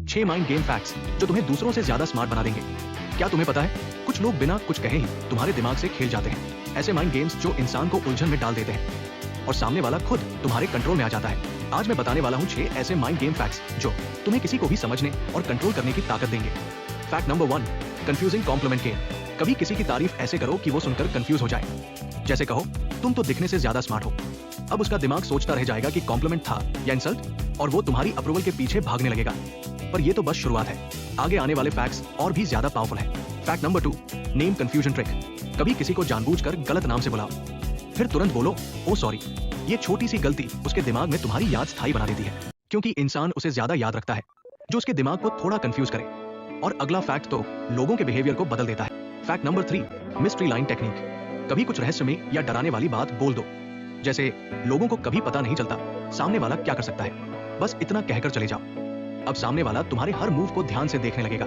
6 mind game facts जो तुम्हें दूसरों से ज्यादा स्मार्ट बना देंगे। क्या तुम्हें पता है, कुछ लोग बिना कुछ कहे ही तुम्हारे दिमाग से खेल जाते हैं। ऐसे माइंड गेम्स जो इंसान को उलझन में डाल देते हैं और सामने वाला खुद तुम्हारे कंट्रोल में आ जाता है। आज मैं बताने वाला हूँ 6 ऐसे माइंड गेम फैक्ट्स जो तुम्हें किसी को भी समझने और कंट्रोल करने की ताकत देंगे। Fact number 1, confusing compliment game. कभी किसी की तारीफ ऐसे करो कि वो सुनकर कंफ्यूज हो जाए। जैसे कहो, तुम तो दिखने से ज्यादा स्मार्ट हो। अब उसका दिमाग सोचता रह जाएगा कि कॉम्प्लीमेंट था या इंसल्ट, और वो तुम्हारी अप्रूवल के पीछे भागने लगेगा। पर ये तो बस शुरुआत है, आगे आने वाले फैक्ट्स और भी ज्यादा पावरफुल है। Fact number 2, name confusion trick. कभी किसी को जानबूझकर गलत नाम से बुलाओ, फिर तुरंत बोलो ओ सॉरी। ये छोटी सी गलती उसके दिमाग में तुम्हारी याद स्थायी बना देती है, क्योंकि इंसान उसे ज्यादा याद रखता है जो उसके दिमाग को थोड़ा कंफ्यूज करे। और अगला फैक्ट तो लोगों के बिहेवियर को बदल देता है। Fact number 3, mystery line technique. कभी कुछ रहस्यमय या डराने वाली बात बोल दो, जैसे लोगों को कभी पता नहीं चलता सामने वाला क्या कर सकता है, बस इतना कहकर चले जाओ। अब सामने वाला तुम्हारे हर मूव को ध्यान से देखने लगेगा,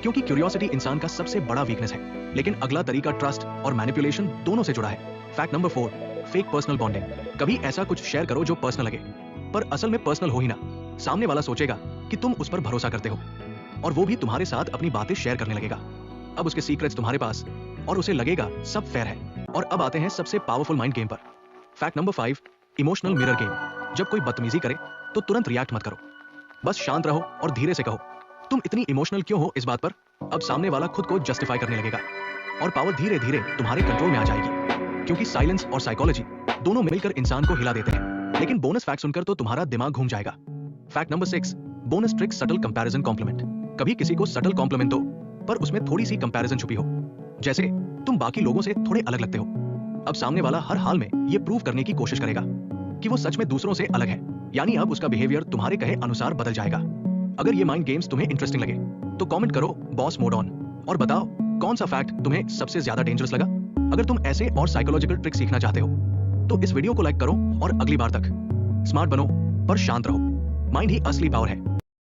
क्योंकि क्यूरियोसिटी इंसान का सबसे बड़ा वीकनेस है। लेकिन अगला तरीका ट्रस्ट और मैनिपुलेशन दोनों से जुड़ा है। Fact number 4, fake personal bonding. कभी ऐसा कुछ शेयर करो जो पर्सनल लगे, पर असल में पर्सनल हो ही ना। सामने वाला सोचेगा कि तुम उस पर भरोसा करते हो, और वो भी तुम्हारे साथ अपनी बातें शेयर करने लगेगा। अब उसके सीक्रेट्स तुम्हारे पास, और उसे लगेगा सब फेयर है। और अब आते हैं सबसे पावरफुल माइंड गेम पर। Fact number 5, emotional mirror game. जब कोई बदतमीजी करे तो तुरंत रिएक्ट मत करो, बस शांत रहो और धीरे से कहो, तुम इतनी इमोशनल क्यों हो इस बात पर। अब सामने वाला खुद को जस्टिफाई करने लगेगा, और पावर धीरे धीरे तुम्हारे कंट्रोल में आ जाएगी, क्योंकि साइलेंस और साइकोलॉजी दोनों मिलकर इंसान को हिला देते हैं। लेकिन बोनस फैक्ट सुनकर तो तुम्हारा दिमाग घूम जाएगा। Fact number 6, bonus trick subtle comparison compliment. कभी किसी को सटल कॉम्प्लीमेंट दो, पर उसमें थोड़ी सी कंपैरिजन छुपी हो, जैसे तुम बाकी लोगों से थोड़े अलग लगते हो। अब सामने वाला हर हाल में ये प्रूव करने की कोशिश करेगा कि वो सच में दूसरों से अलग है, यानी अब उसका बिहेवियर तुम्हारे कहे अनुसार बदल जाएगा। अगर ये माइंड गेम्स तुम्हें इंटरेस्टिंग लगे तो कमेंट करो बॉस मोड ऑन, और बताओ कौन सा फैक्ट तुम्हें सबसे ज्यादा डेंजरस लगा। अगर तुम ऐसे और साइकोलॉजिकल ट्रिक सीखना चाहते हो तो इस वीडियो को लाइक करो, और अगली बार तक स्मार्ट बनो पर शांत रहो। माइंड ही असली पावर है।